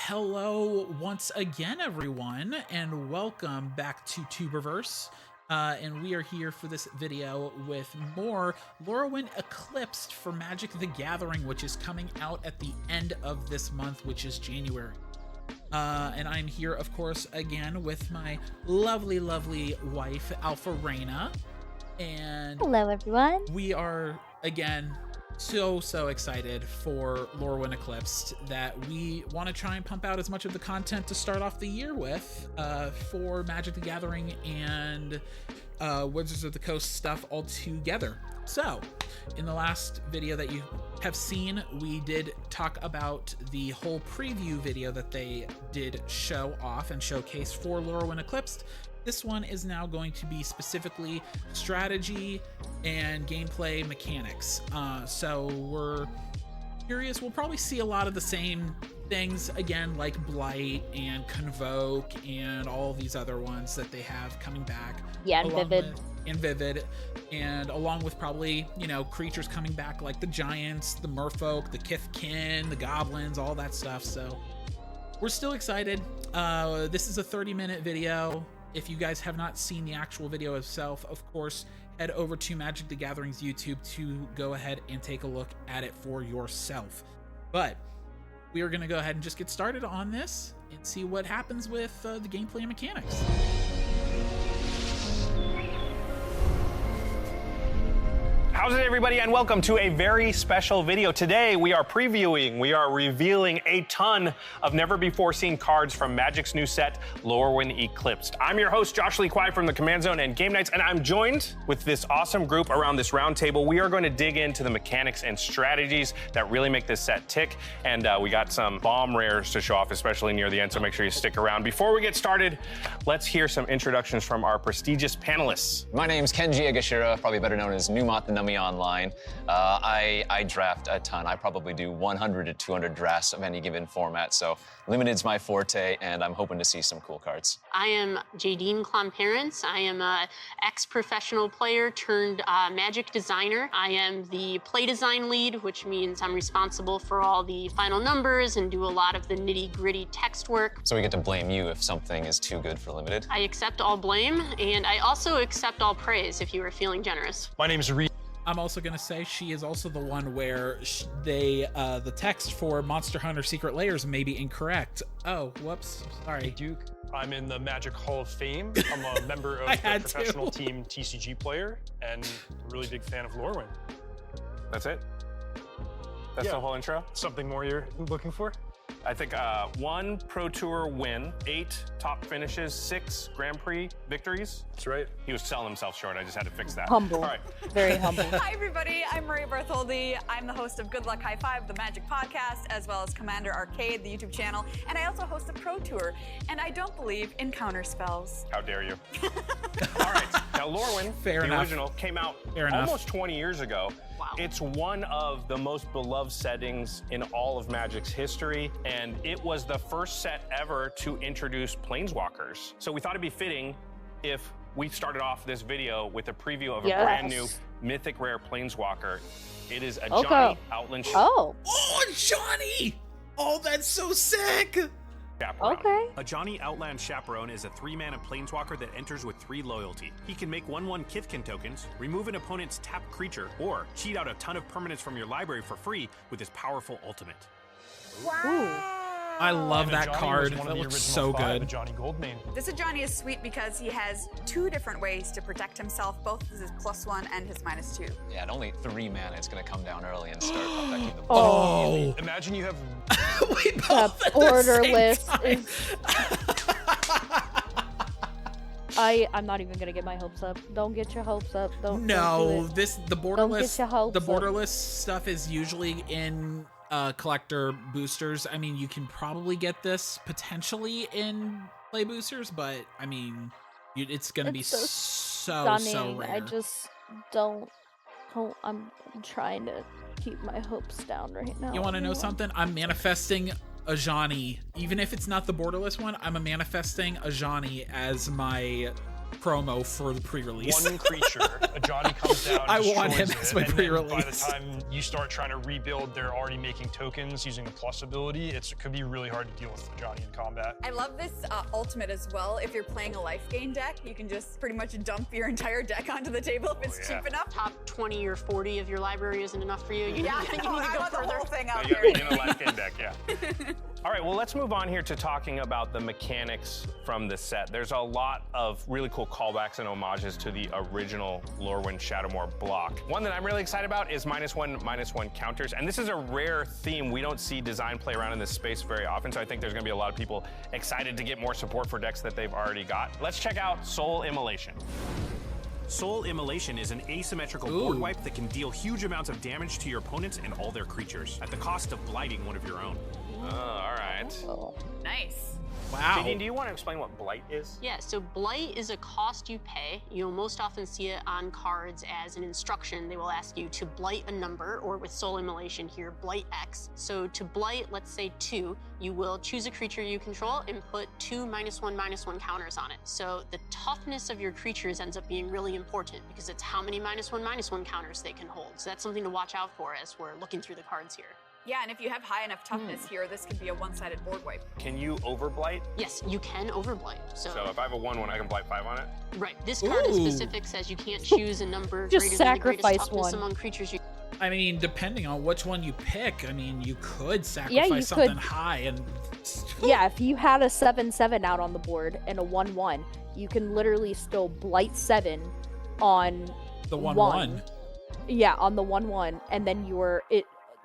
Hello once again, everyone, and welcome back to Tuberverse. And we are here for this video with more Lorwyn Eclipse for Magic the Gathering, which is coming out at the end of this month, which is January. And I'm here, of course, again with my lovely, lovely wife, Alpha Reina. And hello, everyone. We are, again, so excited for Lorwyn Eclipse that we want to try and pump out as much of the content to start off the year with for Magic the Gathering and Wizards of the Coast stuff all together. So in the last video that you have seen, we did talk about the whole preview video that they did show off and showcase for Lorwyn Eclipse. This one is now going to be specifically strategy and gameplay mechanics. So we're curious. We'll probably see a lot of the same things again, like Blight and Convoke and all these other ones that they have coming back. Yeah, and Vivid. And along with probably, you know, creatures coming back like the Giants, the Merfolk, the Kithkin, the Goblins, all that stuff. So we're still excited. This is a 30-minute video. If you guys have not seen the actual video itself, of course, head over to Magic the Gathering's YouTube to go ahead and take a look at it for yourself. But we are going to go ahead and just get started on this and see what happens with the gameplay and mechanics. How's it, everybody, and welcome to a very special video. Today we are revealing a ton of never-before-seen cards from Magic's new set, Lorwyn Eclipse. I'm your host, Josh Lee Kwai from the Command Zone and Game Nights, and I'm joined with this awesome group around this round table. We are going to dig into the mechanics and strategies that really make this set tick, and we got some bomb rares to show off, especially near the end, so make sure you stick around. Before we get started, let's hear some introductions from our prestigious panelists. My name's Kenji Agashira, probably better known as Numot the Nummy Online. I draft a ton. I probably do 100 to 200 drafts of any given format, so limited's my forte, and I'm hoping to see some cool cards. I am Jadine Klomparents. I am an ex-professional player turned Magic designer. I am the play design lead, which means I'm responsible for all the final numbers and do a lot of the nitty-gritty text work. So we get to blame you if something is too good for limited? I accept all blame, and I also accept all praise if you are feeling generous. My name is Reed. I'm also going to say she is also the one where the text for Monster Hunter Secret Layers may be incorrect. Oh, whoops. Sorry. Duke. I'm in the Magic Hall of Fame. I'm a member of the professional team TCG player and a really big fan of Lorwyn. That's it? That's the whole intro? Something more you're looking for? I think 1 Pro Tour win, 8 top finishes, 6 Grand Prix victories. That's right. He was selling himself short. I just had to fix that. Humble. All right. Very humble. Hi, everybody. I'm Maria Bartholdi. I'm the host of Good Luck High Five, the Magic podcast, as well as Commander Arcade, the YouTube channel. And I also host a Pro Tour. And I don't believe in counter spells. How dare you? All right. Now, Lorwyn, the original, came out almost 20 years ago. Wow. It's one of the most beloved settings in all of Magic's history, and it was the first set ever to introduce Planeswalkers. So we thought it'd be fitting if we started off this video with a preview of a brand new mythic rare Planeswalker. It is a Johnny Outland Oh, Johnny! Oh, that's so sick! Chaperone. okay. A Johnny Outland Chaperone is a 3-mana planeswalker that enters with 3 loyalty. He can make 1/1 Kithkin tokens, remove an opponent's tapped creature, or cheat out a ton of permanents from your library for free with his powerful ultimate. Ooh. I love that Johnny card. was one of That the looks original so 5, good. Johnny Goldmane. This Ajani is sweet because he has 2 different ways to protect himself, both his +1 and his -2. Yeah, at only 3 mana, it's going to come down early and start affecting the board. Oh. Imagine you have... We both The at the order same list time. is... I'm not even gonna get my hopes up. Don't get your hopes up. Don't do it. The borderless your hopes up. borderless stuff is usually in collector boosters. I mean, you can probably get this potentially in play boosters, but I mean, it's gonna be so Stunning. rare. I just don't. I'm trying to keep my hopes down right now. You want to know something? I'm manifesting a Johnny. Even if it's not the borderless one, I'm manifesting a Johnny as my promo for the pre-release. One creature, a Johnny comes down, I want destroys him it, as my and then pre-release. by the time you start trying to rebuild, they're already making tokens using the plus ability. It could be really hard to deal with a Johnny in combat. I love this ultimate as well. If you're playing a life gain deck, you can just pretty much dump your entire deck onto the table if it's cheap enough. Top 20 or 40 of your library isn't enough for you. You need to go I want further. the whole thing out You there. have a life game deck, yeah. All right, well, let's move on here to talking about the mechanics from the set. There's a lot of really cool callbacks and homages to the original Lorwyn Shadowmoor block. One that I'm really excited about is -1/-1 counters, and this is a rare theme. We don't see design play around in this space very often, so I think there's gonna be a lot of people excited to get more support for decks that they've already got. Let's check out Soul Immolation. Soul Immolation is an asymmetrical board wipe that can deal huge amounts of damage to your opponents and all their creatures, at the cost of blighting one of your own. All right. Nice. Wow. Nadine, do you want to explain what Blight is? Yeah, so Blight is a cost you pay. You'll most often see it on cards as an instruction. They will ask you to blight a number, or with Soul Immolation here, blight X. So to blight, let's say 2, you will choose a creature you control and put 2 -1/-1 counters on it. So the toughness of your creatures ends up being really important because it's how many -1/-1 counters they can hold. So that's something to watch out for as we're looking through the cards here. Yeah, and if you have high enough toughness here, this could be a one-sided board wipe. Can you overblight? Yes, you can overblight. So if I have a 1/1, I can blight 5 on it? right, this card in specific says you can't choose a number Just greater than the greatest sacrifice toughness one. among creatures you. I mean, depending on which one you pick, I mean, you could you sacrifice something could. high and. Yeah, if you had a 7/7 out on the board and a 1/1, you can literally still blight 7 on The 1/1. Yeah, on the 1/1, and then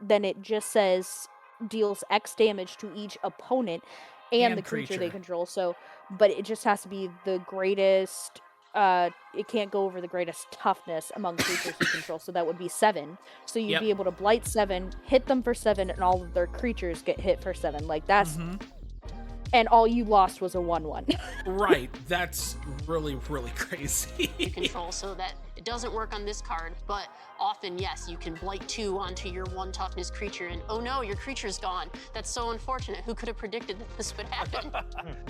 then it just says deals X damage to each opponent and the creature they control. So, but it just has to be the greatest. It can't go over the greatest toughness among creatures you control. So that would be 7. So you'd be able to blight 7, hit them for 7, and all of their creatures get hit for 7. Like that's. And all you lost was a 1/1. Right. That's really, really crazy. You control, so that it doesn't work on this card, but often, yes, you can blight 2 onto your 1 toughness creature, and oh no, your creature's gone. That's so unfortunate. Who could have predicted that this would happen?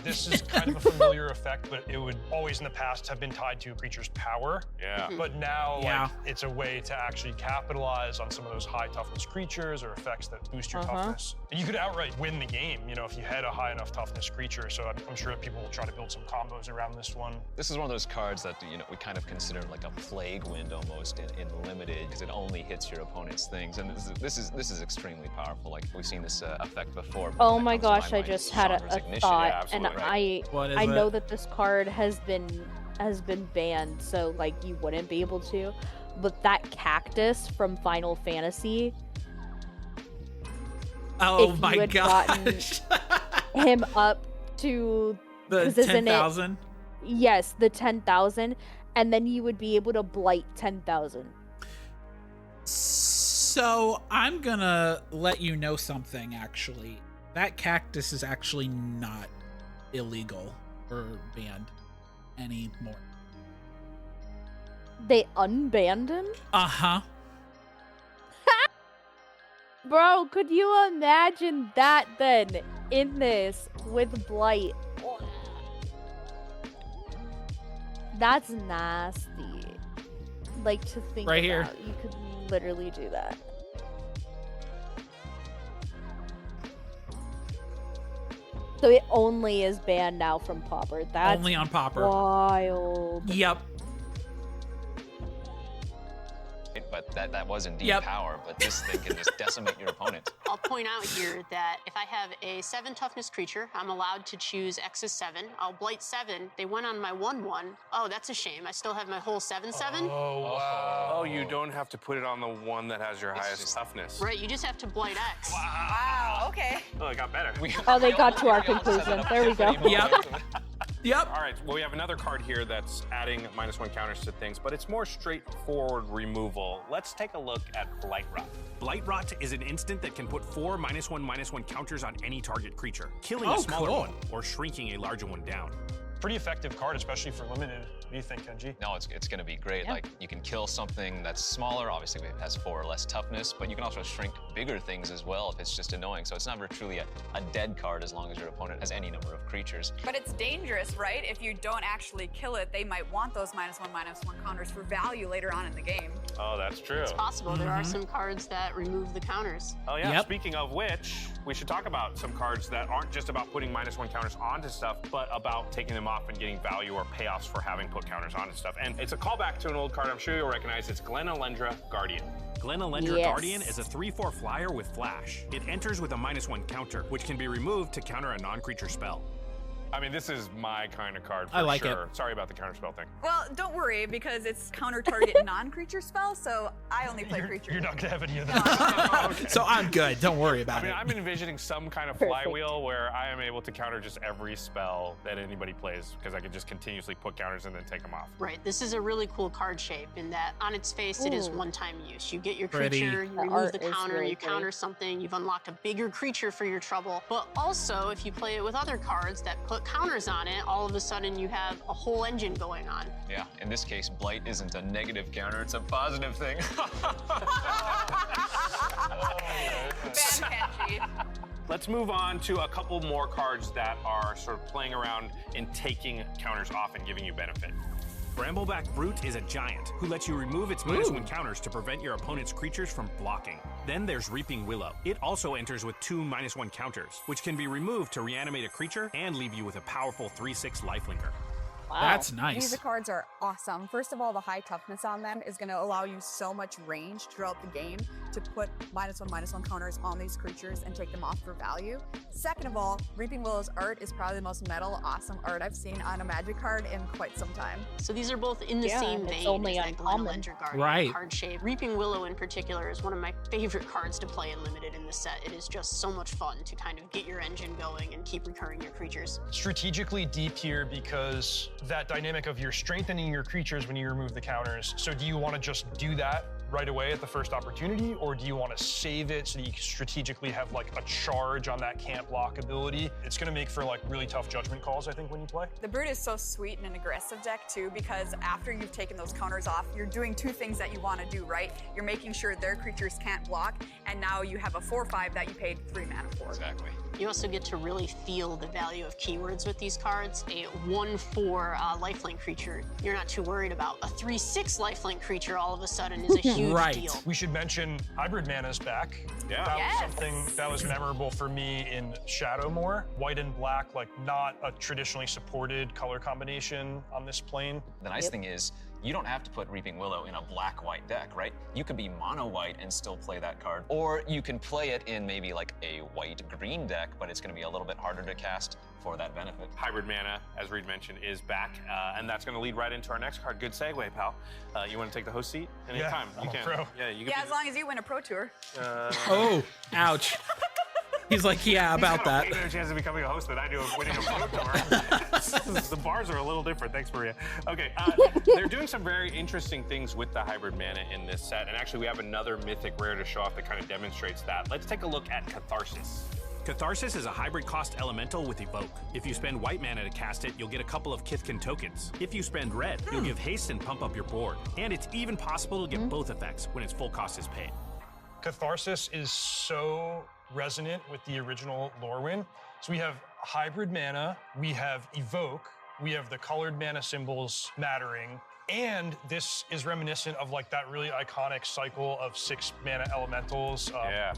This is kind of a familiar effect, but it would always in the past have been tied to a creature's power. Yeah. But now, like, it's a way to actually capitalize on some of those high toughness creatures or effects that boost your toughness. And you could outright win the game, you know, if you had a high enough toughness creature. So I'm sure that people will try to build some combos around this one. This is one of those cards that, you know, we kind of consider like a plague wind almost in limited, because it only hits your opponent's things. And this is extremely powerful. Like we've seen this effect before. Oh my gosh, I just had a thought, and What is I know that this card has been banned, so like you wouldn't be able to. But that cactus from Final Fantasy. Oh if my you had gosh. gotten him up to The 10,000? Yes, the 10,000, and then you would be able to blight 10,000. So I'm gonna let you know something, actually. That cactus is actually not illegal or banned anymore. They unbanned him? Uh-huh. Bro, could you imagine that then in this with blight? That's nasty. Like to think Right here. about. You could literally do that. So it only is banned now from Pauper. That's Only on Pauper. wild. Yep. But that was indeed Yep. power, but this thing can just decimate your opponent. I'll point out here that if I have a 7 toughness creature, I'm allowed to choose X is 7. I'll blight 7. They went on my 1/1. Oh, that's a shame. I still have my whole 7/7. Oh, wow. Oh, you don't have to put it on the one that has your highest toughness. Right, you just have to blight X. Wow, okay. Oh, it got better. Oh, they got to our conclusion. There we go. Yep. Yep. All right, well, we have another card here that's adding -1 counters to things, but it's more straightforward removal. Let's take a look at Blight Rot. Blight Rot is an instant that can put 4 -1/-1 counters on any target creature, killing Oh, a smaller cool. one or shrinking a larger one down. pretty effective card, especially for limited. What do you think, Kenji? No, it's going to be great. Yeah. Like, you can kill something that's smaller. Obviously, it has 4 or less toughness, but you can also shrink bigger things as well if it's just annoying. So it's never truly a dead card as long as your opponent has any number of creatures. But it's dangerous, right? If you don't actually kill it, they might want those -1/-1 counters for value later on in the game. Oh, that's true. It's possible. There are some cards that remove the counters. Oh yeah, Yep. Speaking of which, we should talk about some cards that aren't just about putting -1 counters onto stuff, but about taking them off and getting value or payoffs for having put counters onto stuff. And it's a callback to an old card I'm sure you'll recognize. It's Glenalendra Guardian. Glenalendra Yes. Guardian is a 3/4 flyer with flash. It enters with a -1 counter, which can be removed to counter a non-creature spell. I mean, this is my kind of card for I like sure. it. Sorry about the counterspell thing. Well, don't worry, because it's counter-target non-creature spell, so I only play creatures. You're not gonna have any of that. So I'm good. Don't worry I about mean, it. I'm envisioning some kind of Perfect. flywheel where I am able to counter just every spell that anybody plays because I could just continuously put counters and then take them off. Right, this is a really cool card shape in that on its face it is Ooh. one-time use. You get your Pretty. creature, you The remove art the is counter, really you pretty. counter something, you've unlocked a bigger creature for your trouble. But also, if you play it with other cards that put counters on it, all of a sudden you have a whole engine going on. Yeah, in this case, Blight isn't a negative counter, it's a positive thing. Ben Kenji. Let's move on to a couple more cards that are sort of playing around in taking counters off and giving you benefit. Brambleback Brute is a giant who lets you remove its -1 counters to prevent your opponent's creatures from blocking. Then there's Reaping Willow. It also enters with 2 -1 counters, which can be removed to reanimate a creature and leave you with a powerful 3/6 lifelinker. Wow. That's nice. These cards are awesome. First of all, the high toughness on them is going to allow you so much range throughout the game to put -1/-1 counters on these creatures and take them off for value. Second of all, Reaping Willow's art is probably the most metal, awesome art I've seen on a Magic card in quite some time. So these are both in the Yeah, same it's vein only as that uncommon. Glenalendra Guardian Right. card shape. Reaping Willow in particular is one of my favorite cards to play in Limited in the set. It is just so much fun to kind of get your engine going and keep recurring your creatures. Strategically deep here because that dynamic of you're strengthening your creatures when you remove the counters. So do you want to just do that right away at the first opportunity, or do you want to save it so that you strategically have like a charge on that can't block ability? It's going to make for like really tough judgment calls, I think, when you play. The Brute is so sweet in an aggressive deck too, because after you've taken those counters off, you're doing 2 things that you want to do, right? You're making sure their creatures can't block, and now you have a 4/5 that you paid 3 mana for. Exactly. You also get to really feel the value of keywords with these cards. A 1/4 lifelink creature, you're not too worried about. A 3/6 lifelink creature all of a sudden is a huge Right. deal. We should mention Hybrid Mana's back. Yeah. That Yes. was something that was memorable for me in Shadowmoor. White and black, like not a traditionally supported color combination on this plane. The nice thing is, you don't have to put Reaping Willow in a black-white deck, right? You could be mono-white and still play that card. Or you can play it in maybe like a white-green deck, but it's gonna be a little bit harder to cast for that benefit. Hybrid Mana, as Reed mentioned, is back, and that's going to lead right into our next card. Good segue, pal. You want to take the host seat? Anytime. I'm You a can. pro. Yeah, you can. Yeah, as long as you win a Pro Tour. Oh, ouch. He's like, yeah, about that. He's got a way better chance of becoming a host than I do of winning a pro tour. The bars are a little different. Thanks, Maria. Okay, they're doing some very interesting things with the Hybrid Mana in this set, and actually we have another mythic rare to show off that kind of demonstrates that. Let's take a look at Catharsis. Catharsis is a hybrid cost elemental with Evoke. If you spend white mana to cast it, you'll get a couple of Kithkin tokens. If you spend red, you'll give haste and pump up your board. And it's even possible to get both effects when its full cost is paid. Catharsis is so resonant with the original Lorwyn. So we have Hybrid Mana, we have Evoke, we have the colored mana symbols mattering, and this is reminiscent of like that really iconic cycle of 6 mana elementals,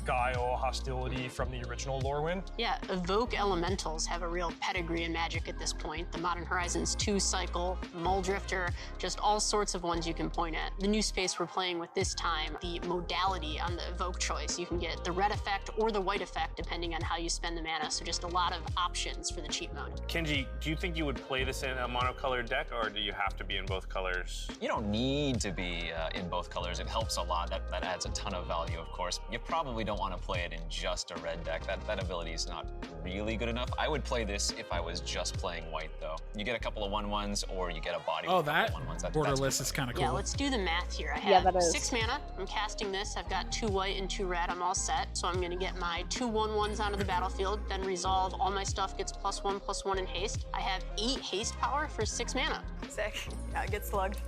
Guile, Hostility from the original Lorwyn. Yeah, Evoke Elementals have a real pedigree in Magic at this point. The Modern Horizons 2 cycle, Muldrifter, just all sorts of ones you can point at. The new space we're playing with this time, the modality on the Evoke choice, you can get the red effect or the white effect depending on how you spend the mana, so just a lot of options for the cheap mode. Kenji, do you think you would play this in a monocolored deck, or do you have to be in both colors colors? You don't need to be in both colors. It helps a lot. That adds a ton of value, of course. You probably don't want to play it in just a red deck. That ability is not really good enough. I would play this if I was just playing white, though. You get a couple of 1/1s, or you get a body with a couple of 1/1s. Borderless is kind of cool. Yeah, let's do the math here. I have 6 mana. I'm casting this. I've got 2 white and 2 red. I'm all set. So I'm going to get my 2 1/1s onto the battlefield, then resolve. All my stuff gets +1/+1 in haste. I have 8 haste power for 6 mana. Sick. Yeah, get slugged.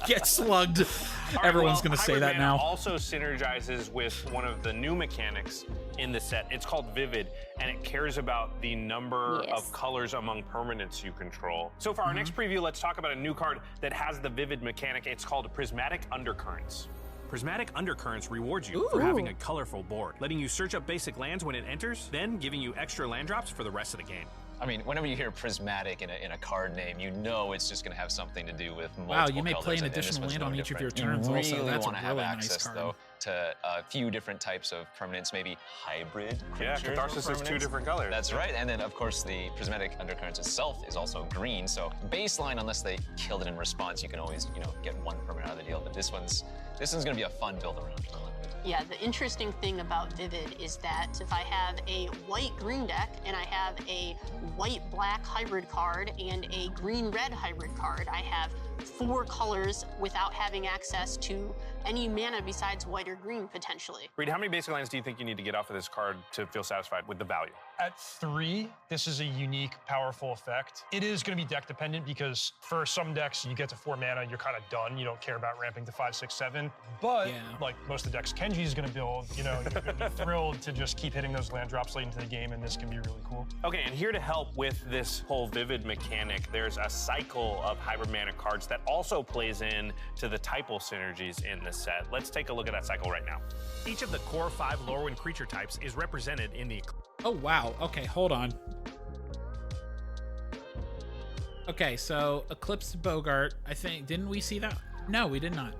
Get slugged. Everyone's going to say that now. Also synergizes with one of the new mechanics in the set. It's called Vivid, and it cares about the number of colors among permanents you control. So for our next preview, let's talk about a new card that has the Vivid mechanic. It's called Prismatic Undercurrents. Prismatic Undercurrents rewards you for having a colorful board, letting you search up basic lands when it enters, then giving you extra land drops for the rest of the game. I mean, whenever you hear prismatic in a card name, you know it's just going to have something to do with multiple Wow, you may colors, play an and this additional one's land no on each of your different. turns You also. really That's a want to have really nice access, card. though, to a few different types of permanents, maybe hybrid Yeah, creatures. Catharsis is 2 different colors. That's right, and then of course the Prismatic Undercurrents itself is also green, so baseline, unless they killed it in response, you can always, get 1 permanent out of the deal, but this one's gonna be a fun build around for Limited. Yeah, the interesting thing about Vivid is that if I have a white-green deck and I have a white-black hybrid card and a green-red hybrid card, I have 4 colors without having access to any mana besides white or green, potentially. Reed, how many basic lands do you think you need to get off of this card to feel satisfied with the value? At 3, this is a unique, powerful effect. It is going to be deck dependent because for some decks, you get to 4 mana, you're kind of done. You don't care about ramping to 5, 6, 7. But like most of the decks Kenji is going to build, you're going to be thrilled to just keep hitting those land drops late into the game, and this can be really cool. Okay, and here to help with this whole Vivid mechanic, there's a cycle of hybrid mana cards that also plays in to the typal synergies in the set. Let's take a look at that cycle right now. Each of the core 5 Lorwyn creature types is represented in the... Oh, wow. Okay, hold on. Okay, so Eclipse Bogart, I think, didn't we see that? No, we did not.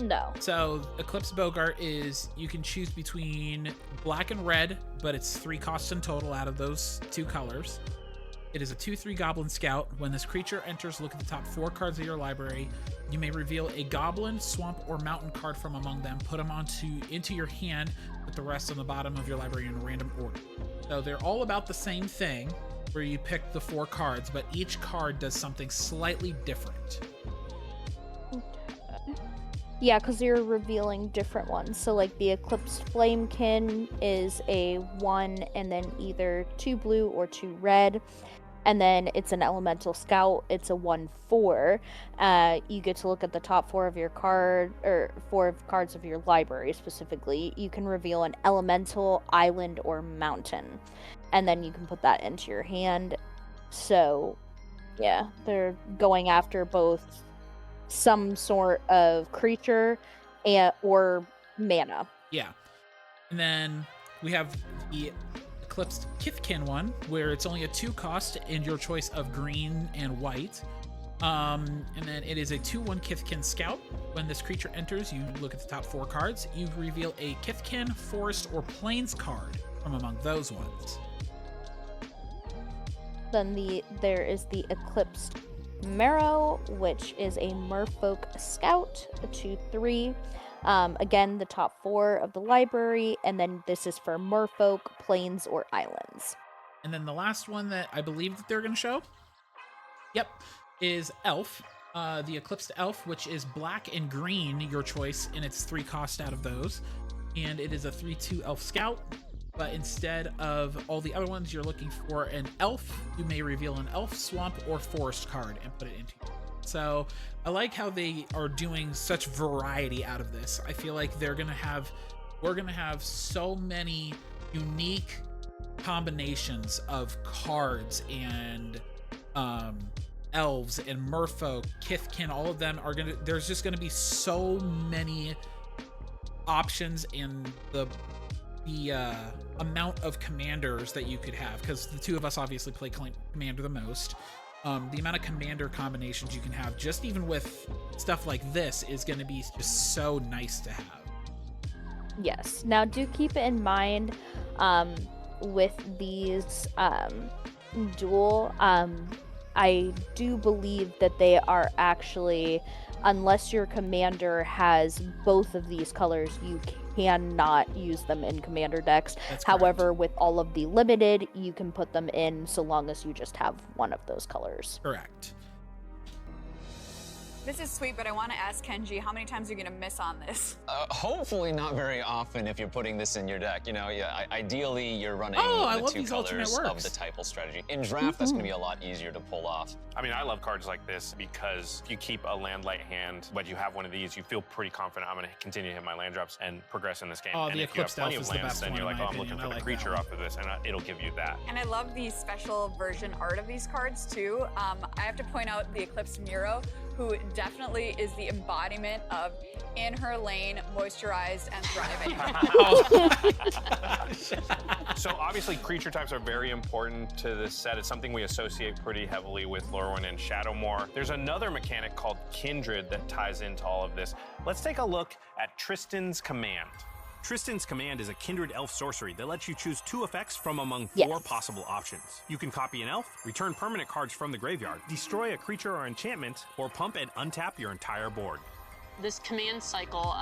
No. So Eclipse Bogart is, you can choose between black and red, but it's 3 costs in total out of those 2 colors. It is a 2/3 Goblin Scout. When this creature enters, look at the top 4 cards of your library. You may reveal a Goblin, Swamp, or Mountain card from among them. Put them into your hand, with the rest on the bottom of your library in a random order. So they're all about the same thing, where you pick the 4 cards, but each card does something slightly different. Yeah, because you're revealing different ones. So like the Eclipsed Flamekin is a 1 and then either 2 blue or 2 red. And then it's an Elemental Scout. It's a 1/4. You get to look at the top 4 of your card, or 4 cards of your library specifically. You can reveal an Elemental, Island, or Mountain. And then you can put that into your hand. So, yeah, they're going after both some sort of creature or mana. Yeah. And then we have the Eclipsed Kithkin one, where it's only a 2 cost and your choice of green and white. And then it is a 2/1 Kithkin Scout. When this creature enters, you look at the top 4 cards. You reveal a Kithkin, Forest, or Plains card from among those ones. Then there is the Eclipsed Marrow, which is a Merfolk Scout, a 2/3. Again, the top 4 of the library, and then this is for Merfolk, Plains, or Islands. And then the last one that I believe that they're going to show, is Elf. The Eclipsed Elf, which is black and green, your choice, and it's 3 cost out of those. And it is a 3/2 Elf Scout. But instead of all the other ones, you're looking for an elf. You may reveal an elf, swamp, or forest card and put it into your hand. So I like how they are doing such variety out of this. I feel like we're gonna have so many unique combinations of cards and elves and merfolk, Kithkin. All of them are there's just gonna be so many options in the amount of commanders that you could have, because the 2 of us obviously play commander the most. The amount of commander combinations you can have, just even with stuff like this, is going to be just so nice to have. Yes. Now, do keep it in mind with these dual I do believe that they are actually, unless your commander has both of these colors, you cannot use them in commander decks. However, with all of the limited, you can put them in so long as you just have one of those colors. Correct. This is sweet, but I want to ask Kenji, how many times are you going to miss on this? Hopefully not very often if you're putting this in your deck. You know, ideally you're running the two colors of the Typal strategy. In draft, that's going to be a lot easier to pull off. I mean, I love cards like this because if you keep a land light hand, but you have one of these, you feel pretty confident I'm going to continue to hit my land drops and progress in this game. Oh, and the if you have Eclipse plenty Elf of is the lands, best then one, you're in like, my oh, I'm opinion. looking for I the like creature that off of this, and it'll give you that. And I love the special version art of these cards too. I have to point out the Eclipse Miro, who definitely is the embodiment of in her lane, moisturized and thriving. So obviously creature types are very important to this set. It's something we associate pretty heavily with Lorwyn and Shadowmoor. There's another mechanic called Kindred that ties into all of this. Let's take a look at Tristan's Command. Tristan's Command is a kindred elf sorcery that lets you choose 2 effects from among 4 possible options. You can copy an elf, return permanent cards from the graveyard, destroy a creature or enchantment, or pump and untap your entire board. This command cycle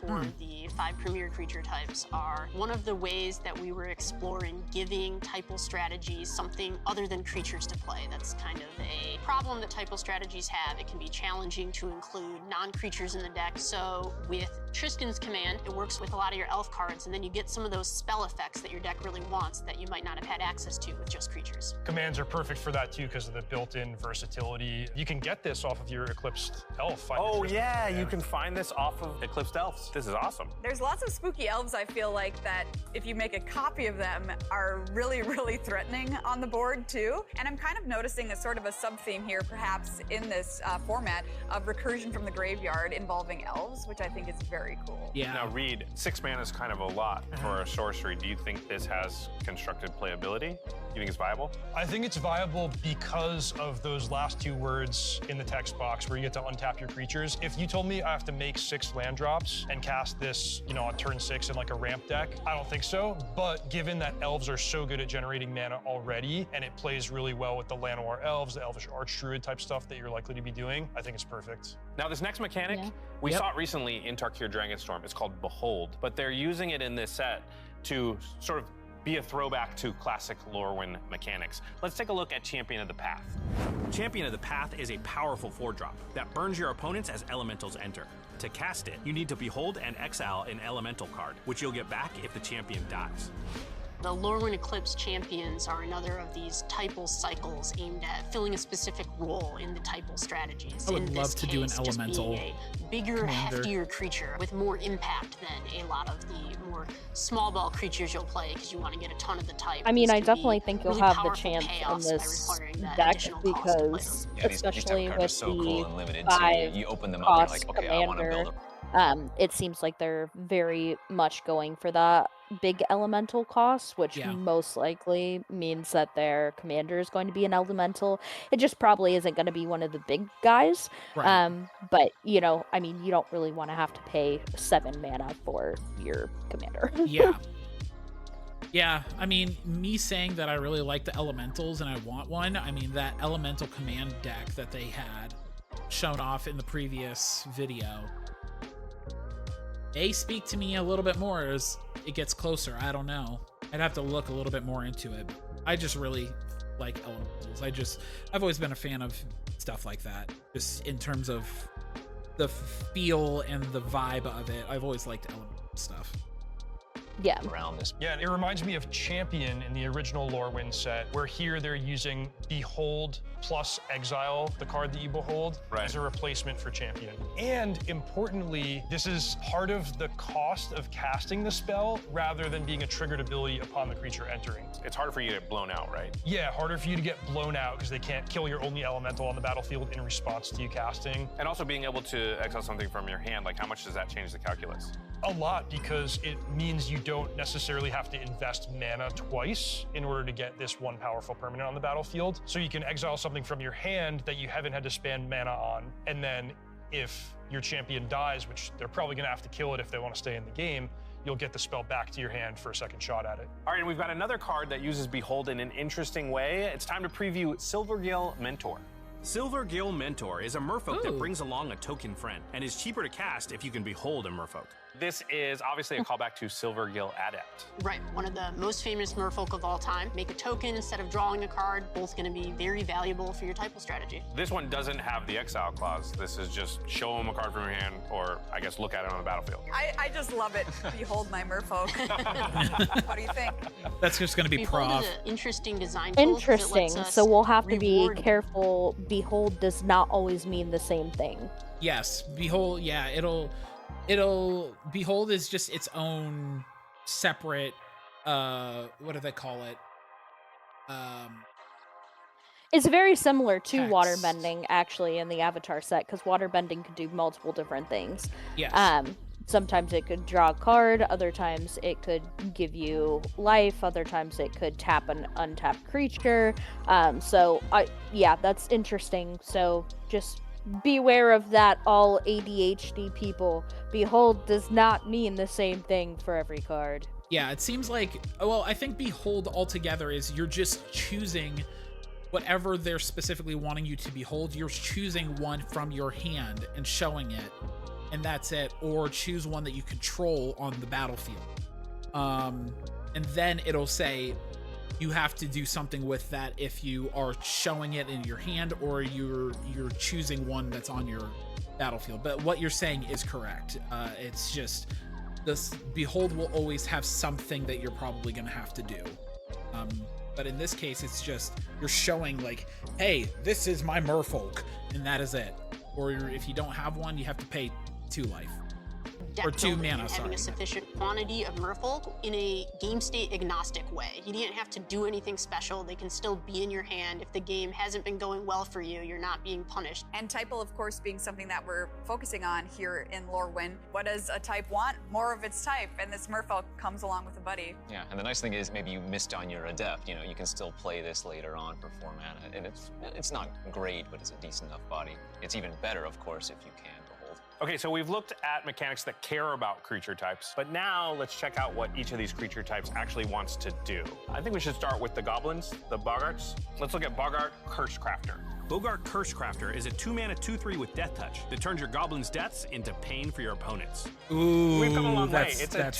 for the 5 premier creature types are one of the ways that we were exploring giving typal strategies something other than creatures to play. That's kind of a problem that typal strategies have. It can be challenging to include non-creatures in the deck. So with Tristan's Command, it works with a lot of your elf cards, and then you get some of those spell effects that your deck really wants that you might not have had access to with just creatures. Commands are perfect for that too because of the built-in versatility. You can get this off of your Eclipsed Elf. Oh yeah, you can find this off of Eclipsed Elves. This is awesome. There's lots of spooky elves, I feel like, that if you make a copy of them are really, really threatening on the board too. And I'm kind of noticing a sort of a sub-theme here, perhaps in this format of recursion from the graveyard involving elves, which I think is very cool. Yeah. Now Reed, 6 mana is kind of a lot for a sorcery. Do you think this has constructed playability? Do you think it's viable? I think it's viable because of those last 2 words in the text box where you get to untap your creatures. If you told me I have to make 6 land drops and cast this, you know, on turn 6 in like a ramp deck, I don't think so. But given that elves are so good at generating mana already, and it plays really well with the Llanowar elves, the Elvish Archdruid type stuff that you're likely to be doing, I think it's perfect. Now this next mechanic, we saw it recently in Tarkir Dragonstorm. It's called Behold, but they're using it in this set to sort of be a throwback to classic Lorwyn mechanics. Let's take a look at Champion of the Path. Champion of the Path is a powerful 4-drop that burns your opponents as elementals enter. To cast it, you need to behold and exile an elemental card, which you'll get back if the champion dies. The Lorwyn Eclipse champions are another of these typal cycles aimed at filling a specific role in the typal strategies. I would love to do an elemental just being a bigger, commander. heftier creature with more impact than a lot of the more small ball creatures you'll play because you want to get a ton of the type. I mean, This I can definitely be think you'll really have the powerful chance in payoffs by this requiring that deck additional cost to play them. because, Yeah, these type especially of cards are with so cool and limited the too. You open them up and you're like, okay, I want to build commander, it seems like they're very much going for that big elemental cost, which most likely means that their commander is going to be an elemental. It just probably isn't going to be one of the big guys. Right. But, you know, I mean, you don't really want to have to pay 7 mana for your commander. Yeah. Yeah, I mean, me saying that I really like the elementals and I want one, I mean, that elemental command deck that they had shown off in the previous video, they speak to me a little bit more as it gets closer. I don't know. I'd have to look a little bit more into it. I just really like elementals. I've always been a fan of stuff like that, just in terms of the feel and the vibe of it. I've always liked elemental stuff. Yeah. around this. Yeah, it reminds me of Champion in the original Lorwyn set, where here they're using Behold plus Exile, the card that you behold, as a replacement for Champion. And importantly, this is part of the cost of casting the spell rather than being a triggered ability upon the creature entering. It's harder for you to get blown out, right? Yeah, harder for you to get blown out because they can't kill your only elemental on the battlefield in response to you casting. And also being able to exile something from your hand, like how much does that change the calculus? A lot, because it means you don't necessarily have to invest mana twice in order to get this one powerful permanent on the battlefield. So you can exile something from your hand that you haven't had to spend mana on, and then if your champion dies, which they're probably gonna have to kill it if they want to stay in the game, you'll get the spell back to your hand for a second shot at it. All right, and we've got another card that uses Behold in an interesting way. It's time to preview Silvergill Mentor. Silvergill Mentor is a merfolk Ooh. that brings along a token friend and is cheaper to cast if you can behold a merfolk. This is obviously a callback to Silvergill Adept. Right, one of the most famous merfolk of all time. Make a token instead of drawing a card, both gonna be very valuable for your typo strategy. This one doesn't have the exile clause. This is just show them a card from your hand, or I guess look at it on the battlefield. I just love it. Behold my merfolk. What do you think? That's just going to be Behold prov. is an interesting design tool 'cause it Interesting. lets us So we'll have to be reward- careful. Behold does not always mean the same thing. Yes, Behold, yeah, Behold is just its own separate, what do they call it? It's very similar to Text. waterbending, actually, in the Avatar set, because waterbending can do multiple different things. Yes. Sometimes it could draw a card, other times it could give you life, other times it could tap an untapped creature. Yeah, that's interesting. So just beware of that, all ADHD people. Behold does not mean the same thing for every card. Yeah, it seems like, well, I think Behold altogether is you're just choosing whatever they're specifically wanting you to behold. You're choosing one from your hand and showing it, and that's it. Or choose one that you control on the battlefield. And then it'll say you have to do something with that if you are showing it in your hand or you're choosing one that's on your battlefield. But what you're saying is correct. It's just this Behold will always have something that you're probably going to have to do. But in this case, it's just you're showing like, hey, this is my merfolk, and that is it. Or if you don't have one, you have to pay 2 life. Deck Or 2 building mana, and sorry. having a sufficient quantity of merfolk in a game state agnostic way. You didn't have to do anything special. They can still be in your hand. If the game hasn't been going well for you, you're not being punished. And typo, of course, being something that we're focusing on here in Lorwyn. What does a type want? More of its type, and this merfolk comes along with a buddy. Yeah, and the nice thing is maybe you missed on your adept. You know, you can still play this later on for 4 mana, and it's not great, but it's a decent enough body. It's even better, of course, if you can behold. Okay, so we've looked at mechanics that care about creature types, but now let's check out what each of these creature types actually wants to do. I think we should start with the goblins, the Boggarts. Let's look at Boggart Cursecrafter. Bogart Cursecrafter is a 2-mana 2/3 with Death Touch that turns your goblins' deaths into pain for your opponents. Ooh, We've come a long way. that's It's a 2-mana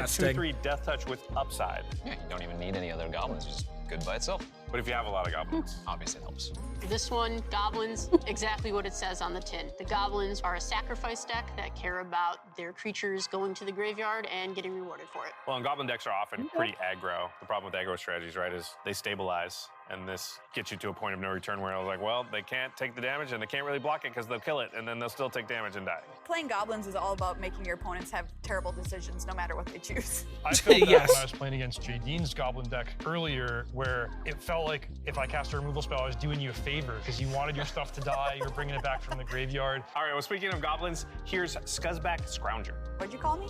disgusting. 2/3 Death Touch with upside. Yeah, you don't even need any other goblins, it's just good by itself. But if you have a lot of goblins, Obviously it helps. This one, goblins, exactly what it says on the tin. The goblins are a sacrifice deck that care about their creatures going to the graveyard and getting rewarded for it. well, and goblin decks are often pretty aggro. The problem with aggro strategies, right, is they stabilize. And this gets you to a point of no return where I was like, well, they can't take the damage and they can't really block it because they'll kill it and then they'll still take damage and die. Playing goblins is all about making your opponents have terrible decisions no matter what they choose. I felt that Yes. when I was playing against Jadine's Goblin deck earlier, where it felt like if I cast a removal spell, I was doing you a favor because you wanted your stuff to die, you were bringing it back from the graveyard. All right, well, speaking of goblins, here's Scuzzback Scrounger. What'd you call me?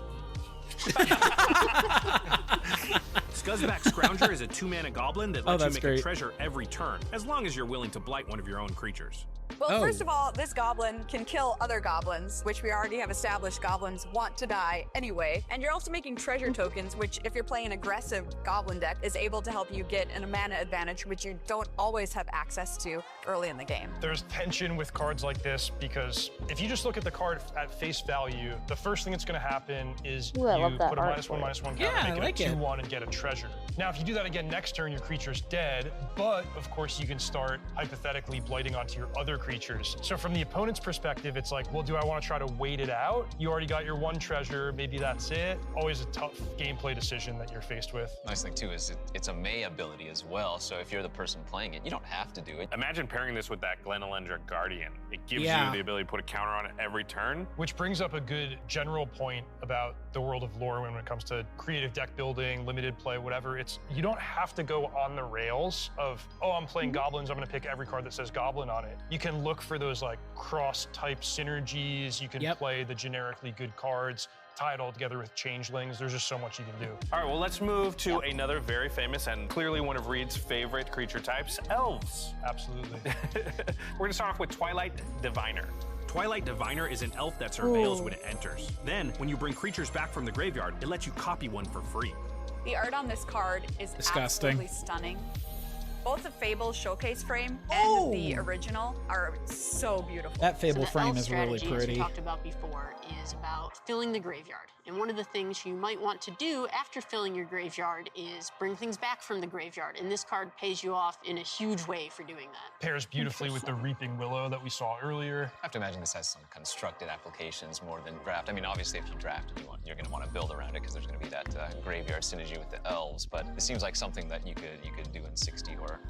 Scuzzback Scrounger is a 2-mana goblin that lets you that's make great. a treasure every turn, as long as you're willing to blight one of your own creatures. Well, Oh. first of all, this goblin can kill other goblins, which we already have established goblins want to die anyway. And you're also making treasure tokens, which if you're playing an aggressive goblin deck, is able to help you get a mana advantage, which you don't always have access to early in the game. There's tension with cards like this because if you just look at the card at face value, the first thing that's going to happen is Ooh, I you love that put a art -1/-1 counter, Yeah, I make like it it. a 2/1 and get a treasure. Now, if you do that again next turn, your creature's dead, but of course you can start hypothetically blighting onto your other creatures. So from the opponent's perspective, it's like, well, do I want to try to wait it out? You already got your 1 treasure, maybe that's it. Always a tough gameplay decision that you're faced with. Nice thing too is it's a May ability as well, so if you're the person playing it, you don't have to do it. Imagine pairing this with that Glenelendra Guardian. It gives Yeah. you the ability to put a counter on it every turn. Which brings up a good general point about the world of lore when it comes to creative deck building, limited play, whatever. It's you don't have to go on the rails of, oh, I'm playing goblins, I'm gonna pick every card that says goblin on it. You can look for those like cross-type synergies. You can Yep. play the generically good cards, tie it all together with changelings. There's just so much you can do. All right, well, let's move to another very famous and clearly one of Reed's favorite creature types, elves. Absolutely. We're gonna start off with Twilight Diviner. Twilight Diviner is an elf that surveils when it enters. Then, when you bring creatures back from the graveyard, it lets you copy one for free. The art on this card is disgusting. Absolutely stunning. Both the Fable showcase frame and the original are so beautiful. That Fable frame is really strategy, pretty. As we talked about before, is about filling the graveyard. And one of the things you might want to do after filling your graveyard is bring things back from the graveyard. And this card pays you off in a huge way for doing that. Pairs beautifully with the Reaping Willow that we saw earlier. I have to imagine this has some constructed applications more than draft. I mean, obviously, if you draft, you're going to want to build around it because there's going to be that graveyard synergy with the elves. But it seems like something that you could do in 60 or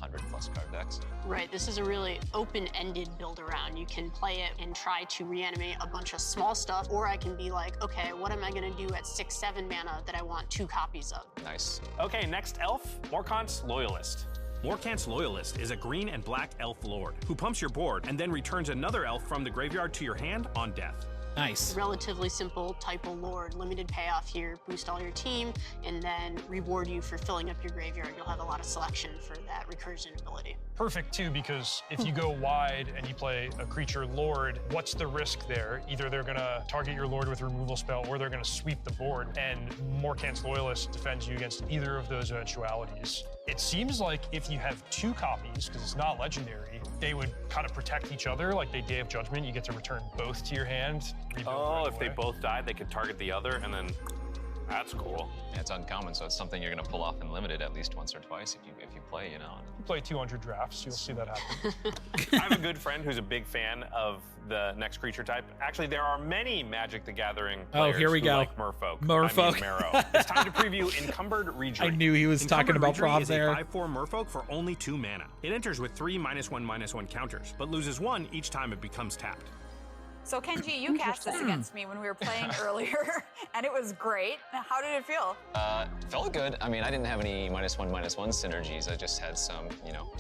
100+ card decks. Right, this is a really open-ended build around. You can play it and try to reanimate a bunch of small stuff, or I can be like, okay, what am I gonna do at 6-7 mana that I want 2 copies of? Nice. Okay, next elf, Morkant's Loyalist. Morkant's Loyalist is a green and black elf lord who pumps your board and then returns another elf from the graveyard to your hand on death. Nice. Relatively simple typo lord, limited payoff here, boost all your team, and then reward you for filling up your graveyard. You'll have a lot of selection for that recursion ability. Perfect too, because if you go wide and you play a creature lord, what's the risk there? Either they're gonna target your lord with a removal spell or they're gonna sweep the board, and Morkant's Loyalist defends you against either of those eventualities. It seems like if you have 2 copies, because it's not legendary, they would kind of protect each other, like they Day of Judgment. You get to return both to your hand. Oh, if they both died, they could target the other, and then that's cool. Yeah, it's uncommon, so it's something you're going to pull off in limited at least once or twice if you play, If you play 200 drafts, you'll see that happen. I have a good friend who's a big fan of the next creature type. Actually, there are many Magic the Gathering players here we who go. like Merfolk. Merfolk. I mean, Marrow. It's time to preview Encumbered Reedry. I knew he was talking about Prob there. It's a 5/4 Merfolk for only 2 mana. It enters with 3 -1/-1 counters, but loses 1 each time it becomes tapped. So Kenji, you cast this against me when we were playing earlier, and it was great. How did it feel? Felt good. I mean, I didn't have any -1/-1 synergies. I just had some,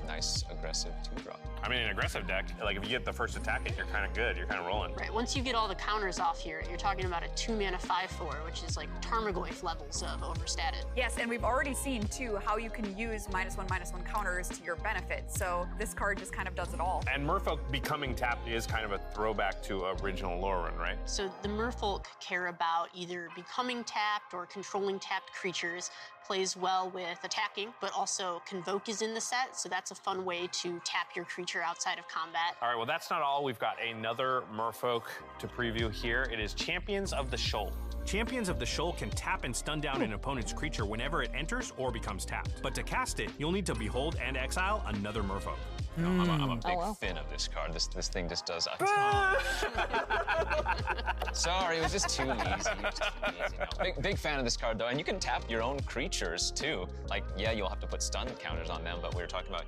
nice aggressive 2-drop. I mean, an aggressive deck, like if you get the first attack hit, you're kind of good. You're kind of rolling. Right, once you get all the counters off here, you're talking about a 2-mana 5/4, which is like Tarmogoyf levels of overstated. Yes, and we've already seen, too, how you can use -1/-1 counters to your benefit. So this card just kind of does it all. And Merfolk becoming tapped is kind of a throwback to original Lorwyn, right? So the Merfolk care about either becoming tapped or controlling tapped creatures, plays well with attacking, but also Convoke is in the set, so that's a fun way to tap your creature outside of combat. All right, well, that's not all. We've got another Merfolk to preview here. It is Champions of the Shoal. Champions of the Shoal can tap and stun down an opponent's creature whenever it enters or becomes tapped. But to cast it, you'll need to behold and exile another Merfolk. I'm a big fan of this card. This thing just does a ton. Sorry, it was just too easy. No, big fan of this card, though. And you can tap your own creatures, too. Like, yeah, you'll have to put stun counters on them, but we were talking about,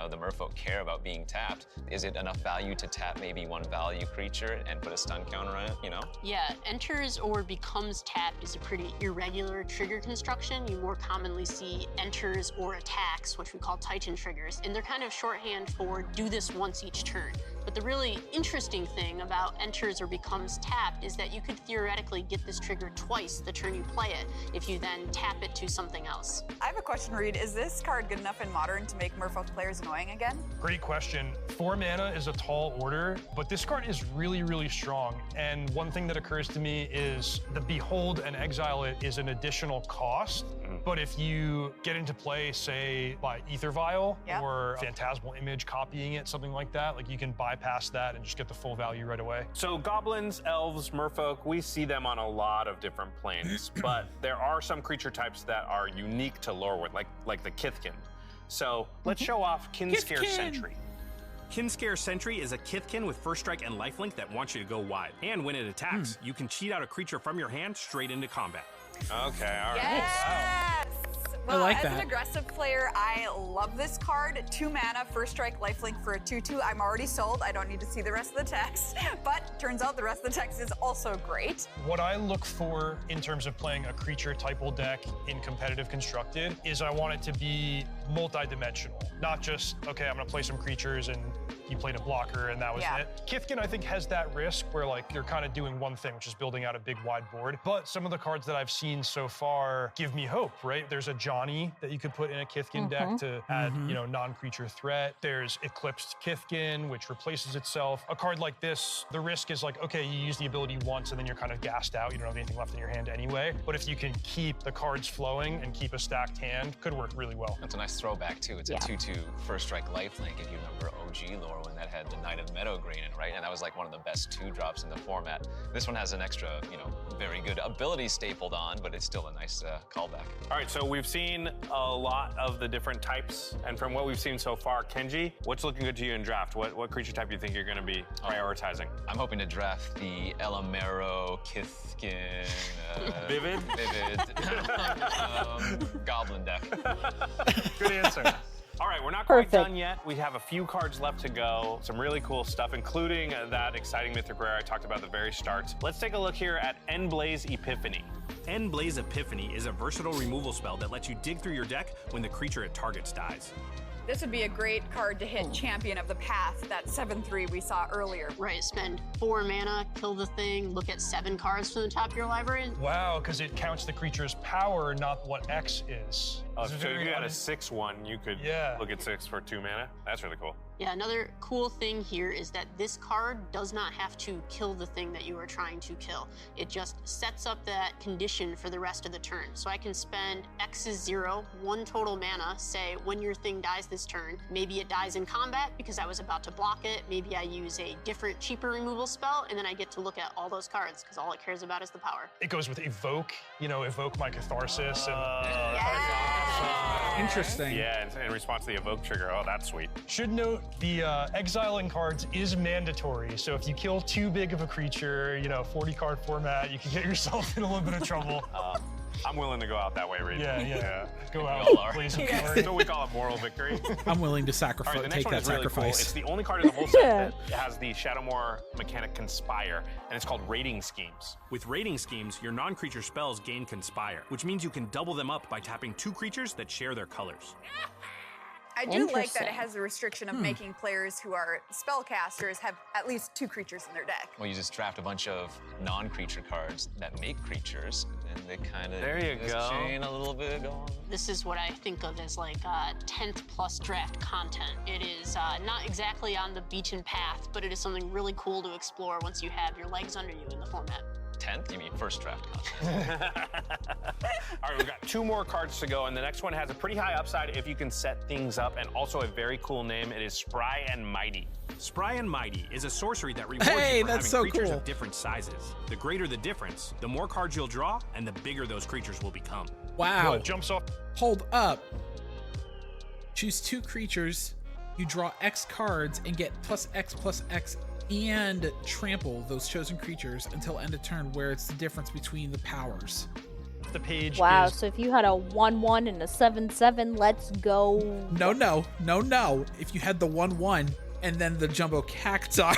the Merfolk care about being tapped. Is it enough value to tap maybe 1 value creature and put a stun counter on it, Yeah, enters or becomes tapped is a pretty irregular trigger construction. You more commonly see enters or attacks, which we call Titan triggers, and they're kind of shorthand for do this once each turn. But the really interesting thing about enters or becomes tapped is that you could theoretically get this trigger twice the turn you play it if you then tap it to something else. I have a question, Reed. Is this card good enough in Modern to make Merfolk players annoying again? Great question. 4 mana is a tall order, but this card is really, really strong. And one thing that occurs to me is the Behold and Exile it is an additional cost. But if you get into play, say, by Ether Vial or Phantasmal Image copying it, something like that, like you can bypass that and just get the full value right away. So goblins, elves, merfolk, we see them on a lot of different planes, but there are some creature types that are unique to Lorwyn, like the Kithkin. So let's show off Kinscare Sentry. Kinscare Sentry is a Kithkin with first strike and lifelink that wants you to go wide. And when it attacks, you can cheat out a creature from your hand straight into combat. Okay, all right. Yes! Well, I like as that. an aggressive player, I love this card. 2 mana, first strike, lifelink for a 2/2. I'm already sold. I don't need to see the rest of the text. But turns out the rest of the text is also great. What I look for in terms of playing a creature typal deck in competitive constructed is I want it to be multi-dimensional, not just, okay, I'm gonna play some creatures and you played a blocker and that was it. Kithkin, I think, has that risk where like you're kind of doing one thing, which is building out a big wide board. But some of the cards that I've seen so far give me hope, right? There's a Johnny that you could put in a Kithkin deck to add, you know, non-creature threat. There's Eclipsed Kithkin, which replaces itself. A card like this, the risk is like, okay, you use the ability once and then you're kind of gassed out. You don't have anything left in your hand anyway. But if you can keep the cards flowing and keep a stacked hand, could work really well. That's a nice throwback too. It's a 2/2 first strike lifelink, if you remember OG Lorwyn that had the Knight of Meadow Green in, right? And that was like one of the best 2-drops in the format. This one has an extra, you know, very good ability stapled on, but it's still a nice callback. All right, so we've seen a lot of the different types, and from what we've seen so far, Kenji, what's looking good to you in draft? What creature type do you think you're gonna be prioritizing? I'm hoping to draft the Elamero, Kithkin, Vivid? Goblin deck. Good answer. All right, we're not quite done yet. We have a few cards left to go. Some really cool stuff, including that exciting Mythic Rare I talked about at the very start. Let's take a look here at Endblaze Epiphany. Endblaze Epiphany is a versatile removal spell that lets you dig through your deck when the creature it targets dies. This would be a great card to hit Champion of the Path, that 7/3 we saw earlier. Right, spend 4 mana, kill the thing, look at 7 cards from the top of your library. Wow, because it counts the creature's power, not what X is. So if you had a 6/1, you could look at 6 for 2 mana. That's really cool. Yeah, another cool thing here is that this card does not have to kill the thing that you are trying to kill. It just sets up that condition for the rest of the turn. So I can spend X is 0, 1 total mana, say when your thing dies this turn. Maybe it dies in combat because I was about to block it. Maybe I use a different, cheaper removal spell, and then I get to look at all those cards because all it cares about is the power. It goes with Evoke, you know, Evoke my Catharsis. Interesting. Yeah, in response to the Evoke trigger. Oh, that's sweet. Should note, the exiling cards is mandatory. So if you kill too big of a creature, you know, 40 card format, you can get yourself in a little bit of trouble. I'm willing to go out that way, Reed. Yeah. Go out, play some cards. That's what we call a moral victory. I'm willing to sacrifice. All right, the next take one that is really sacrifice. cool. It's the only card in the whole set that has the Shadowmoor mechanic Conspire, and it's called Rating Schemes. With Rating Schemes, your non-creature spells gain Conspire, which means you can double them up by tapping 2 creatures that share their colors. I do like that it has the restriction of making players who are spellcasters have at least 2 creatures in their deck. Well, you just draft a bunch of non-creature cards that make creatures, and they kind of chain a little bit going. This is what I think of as like 10th plus draft content. It is not exactly on the beaten path, but it is something really cool to explore once you have your legs under you in the format. 10th? You mean first draft content? All right, we've got 2 more cards to go, and the next one has a pretty high upside if you can set things up, and also a very cool name. It is Spry and Mighty. Spry and Mighty is a sorcery that rewards you for having creatures of different sizes. The greater the difference, the more cards you'll draw, and the bigger those creatures will become. Wow. It jumps off. Hold up. Choose 2 creatures. You draw X cards and get +X and trample those chosen creatures until end of turn, where it's the difference between the powers. The page is... so if you had a 1/1 and a 7/7, let's go. No. If you had the 1/1 and then the jumbo cacti.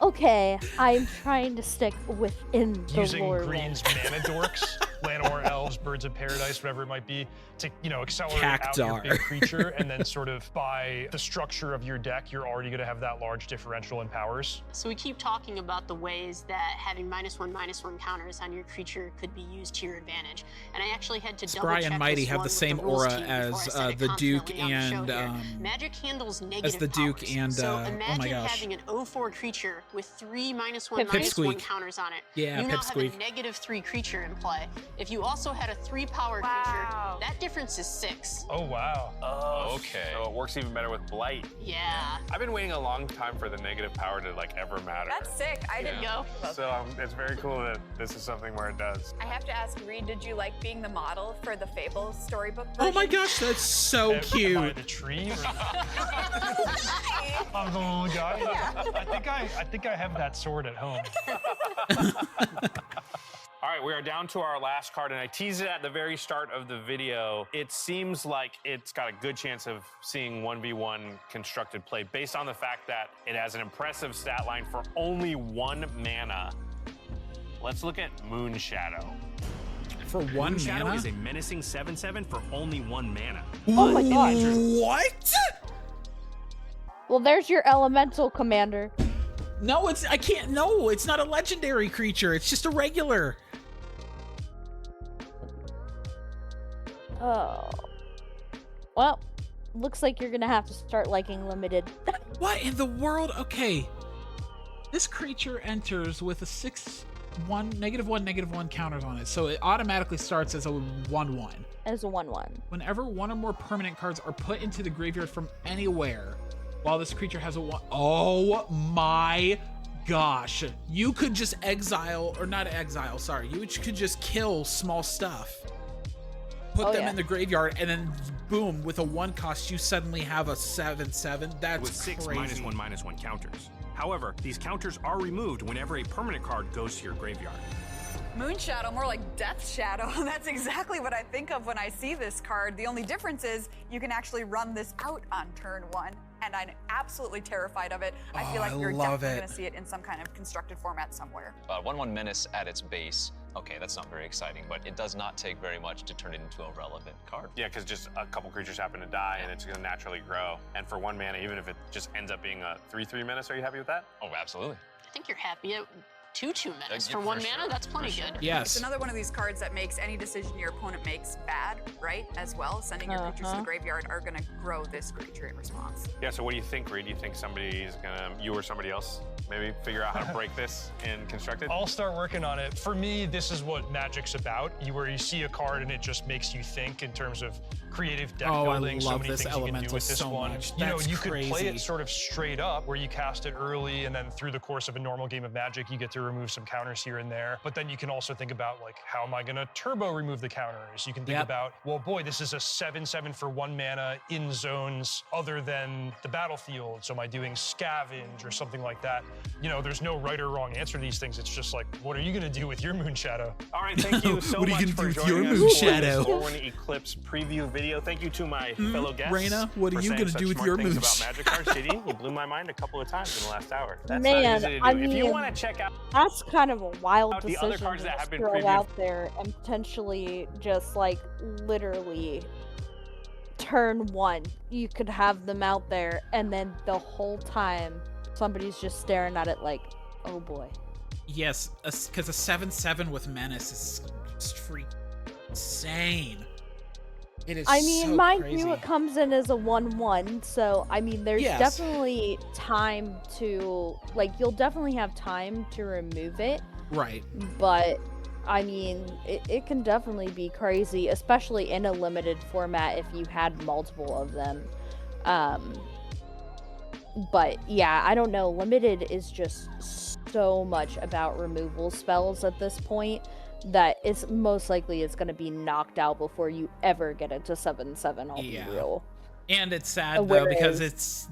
Okay, I'm trying to stick within the using lore. Green's mana dorks, Llanowar Elves, Birds of Paradise, whatever it might be, to, you know, accelerate out your big creature, and then sort of by the structure of your deck, you're already going to have that large differential in powers. So we keep talking about the ways that having -1/-1 counters on your creature could be used to your advantage, and I actually had to double check. Spry and Mighty have the same aura as the Duke and Magic handles negative as the Duke powers. and so oh imagine my gosh, having an 0/4 creature with 3 -1/-1 counters on it. Yeah, you now have a -3 creature in play. If you also had a 3 power creature, that difference is 6. Oh wow. Okay. So it works even better with Blight. Yeah. I've been waiting a long time for the negative power to like ever matter. That's sick. I didn't go. So it's very cool that this is something where it does. I have to ask, Reed, did you like being the model for the Fable storybook version? Oh my gosh, that's so cute. By the tree? I'm the little guy. Yeah. I think I have that sword at home. All right, we are down to our last card, and I teased it at the very start of the video. It seems like it's got a good chance of seeing 1v1 constructed play based on the fact that it has an impressive stat line for only 1 mana. Let's look at Moonshadow. I For 1 Shadow mana? is a menacing 7/7 for only 1 mana. Oh my god. What? Well, there's your elemental commander. No, I can't. No, it's not a legendary creature. It's just a regular. Oh. Well, looks like you're gonna have to start liking limited. What in the world? Okay. This creature enters with a -1/-1 counters on it, so it automatically starts as a 1/1. As a 1/1. Whenever one or more permanent cards are put into the graveyard from anywhere, while this creature has a 1. Oh my gosh. You could just exile, or not exile, sorry. You could just kill small stuff. Put them in the graveyard, and then boom, with a 1 cost, you suddenly have a 7/7. That's with 6 crazy. -1/-1 counters. However, these counters are removed whenever a permanent card goes to your graveyard. Moon Shadow, more like Death Shadow. That's exactly what I think of when I see this card. The only difference is you can actually run this out on turn 1, and I'm absolutely terrified of it. I feel like you're definitely going to see it in some kind of constructed format somewhere. 1/1 Menace at its base. Okay, that's not very exciting, but it does not take very much to turn it into a relevant card. Yeah, because just a couple creatures happen to die, and it's going to naturally grow. And for 1 mana, even if it just ends up being a 3/3 Menace, are you happy with that? Oh, absolutely. I think you're happy at 2/2 Menace. For 1 mana, that's plenty good. Yes. It's another one of these cards that makes any decision your opponent makes bad, right? As well, sending your creatures to the graveyard are going to grow this creature in response. Yeah, so what do you think, Reed? Do you think somebody's going to, you or somebody else, maybe figure out how to break this in Constructed? I'll start working on it. For me, this is what Magic's about. Where you see a card and it just makes you think in terms of creative deck building. I love this elemental so much. You know, That's you crazy. could play it sort of straight up, where you cast it early, and then through the course of a normal game of Magic, you get to remove some counters here and there. But then you can also think about, like, how am I going to turbo remove the counters? You can think about, well, boy, this is a 7/7 for 1 mana in zones other than the battlefield. So am I doing Scavenge or something like that? You know, there's no right or wrong answer to these things. It's just like, what are you going to do with your Moon Shadow? All right, thank you so What are you much gonna for do with your joining Moon us for Shadow? this Lorwyn Eclipse preview video. Thank you to my fellow guests. Raina, what are for you saying gonna such do with smart your things Moon about Shadow? Magic cards, JD? You blew my mind a couple of times in the last hour. That's Man, not easy to do. I If you mean, want to check out That's kind of a wild the other decision cards to that have just been throw previewed. out there and potentially just, like, literally turn 1, you could have them out there, and then the whole time somebody's just staring at it like, oh boy. Yes, because a 7/7 with Menace is just freaking insane. It is. I mean, so mind crazy. you, it comes in as a 1/1, so I mean, there's Yes. definitely time to, like, you'll definitely have time to remove it, Right. but I mean, it can definitely be crazy, especially in a limited format if you had multiple of them. But yeah, I don't know. Limited is just so much about removal spells at this point that it's most likely it's going to be knocked out before you ever get into 7/7. I'll be real. And it's sad though because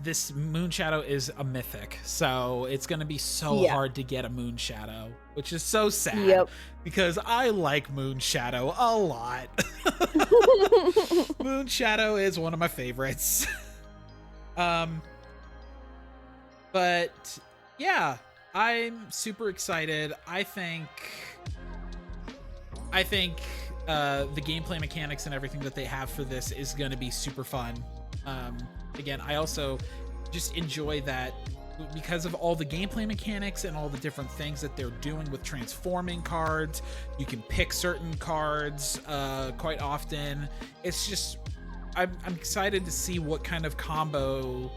this Moon Shadow is a mythic, so it's gonna be so hard to get a Moon Shadow, which is so sad because I like Moon Shadow a lot. Moon Shadow is one of my favorites. But yeah, I'm super excited. I think the gameplay mechanics and everything that they have for this is going to be super fun. Again, I also just enjoy that because of all the gameplay mechanics and all the different things that they're doing with transforming cards. You can pick certain cards quite often. It's just, I'm excited to see what kind of combo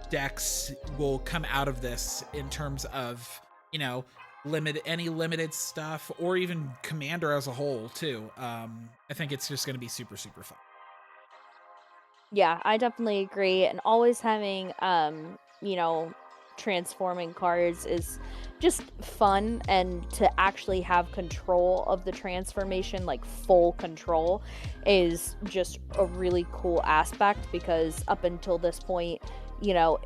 decks will come out of this in terms of, you know, limited stuff, or even Commander as a whole too. I think it's just going to be super fun. Yeah, I definitely agree. And always having, you know, transforming cards is just fun, and to actually have control of the transformation, like full control, is just a really cool aspect, because up until this point, you know,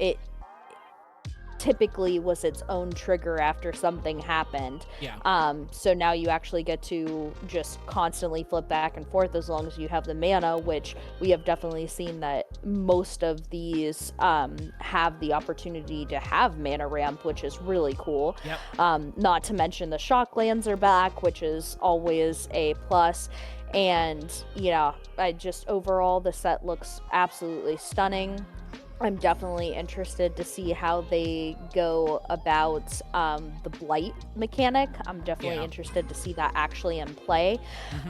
typically was its own trigger after something happened. Yeah. So now you actually get to just constantly flip back and forth as long as you have the mana, which we have definitely seen that most of these have the opportunity to have mana ramp, which is really cool. Yep. Not to mention the shock lands are back, which is always a plus. And yeah, I just overall the set looks absolutely stunning. I'm definitely interested to see how they go about the blight mechanic. I'm definitely interested to see that actually in play,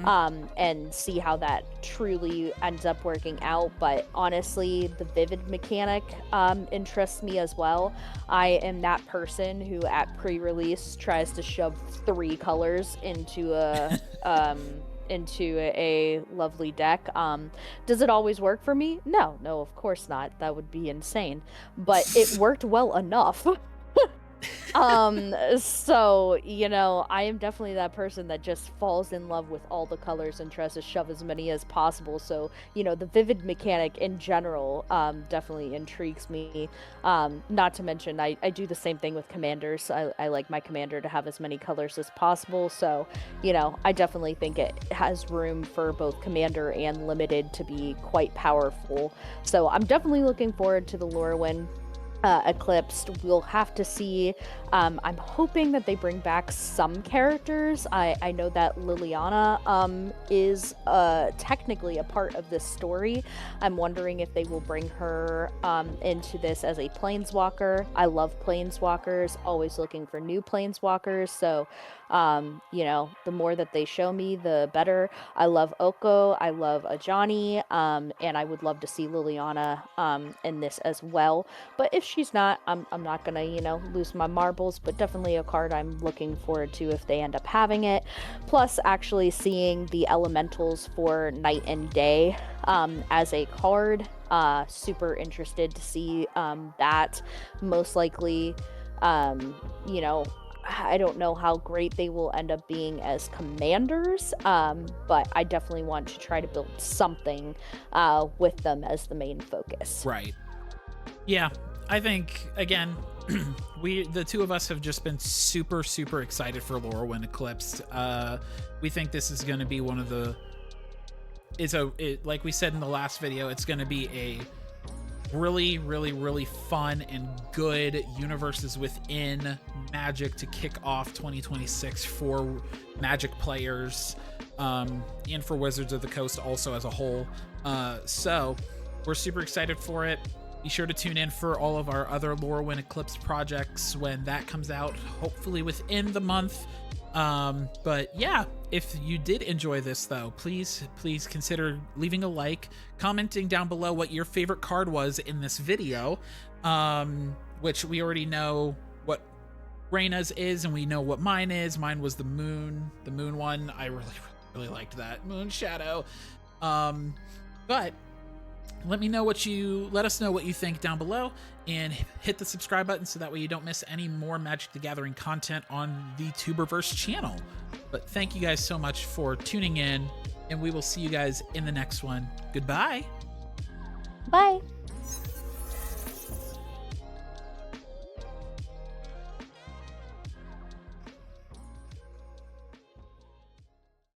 and see how that truly ends up working out. But honestly, the vivid mechanic interests me as well. I am that person who at pre-release tries to shove 3 colors into a into a lovely deck. Does it always work for me? No, of course not. That would be insane. But it worked well enough. So, you know, I am definitely that person that just falls in love with all the colors and tries to shove as many as possible. So, you know, the vivid mechanic in general definitely intrigues me. Not to mention, I do the same thing with commanders. I like my commander to have as many colors as possible. So, you know, I definitely think it has room for both commander and limited to be quite powerful. So I'm definitely looking forward to the Lorwyn Eclipse. We'll have to see. I'm hoping that they bring back some characters. I know that Liliana is technically a part of this story. I'm wondering if they will bring her into this as a planeswalker. I love planeswalkers, always looking for new planeswalkers. So you know, the more that they show me, the better. I love Oko, I love Ajani, and I would love to see Liliana in this as well. But if she's not, I'm not gonna, you know, lose my marbles, but definitely a card I'm looking forward to if they end up having it. Plus, actually seeing the elementals for Night and Day as a card, super interested to see that. Most likely, you know, I don't know how great they will end up being as commanders, but I definitely want to try to build something with them as the main focus. Right. Yeah, I think, again, the two of us have just been super, super excited for Lorwyn Eclipse. We think this is going to be one of the... like we said in the last video, it's going to be a really, really, really fun and good universes within Magic to kick off 2026 for Magic players, and for Wizards of the Coast also as a whole. So we're super excited for it. Be sure to tune in for all of our other Lorwyn Eclipse projects when that comes out, hopefully within the month. But yeah, if you did enjoy this though, please consider leaving a like, commenting down below what your favorite card was in this video, which we already know what Reyna's is, and we know what mine is. Mine was the moon one. I really liked that Moon Shadow. But let us know what you think down below, and hit the subscribe button so that way you don't miss any more Magic the Gathering content on the Tuberverse channel. But thank you guys so much for tuning in, and we will see you guys in the next one. Goodbye. Bye.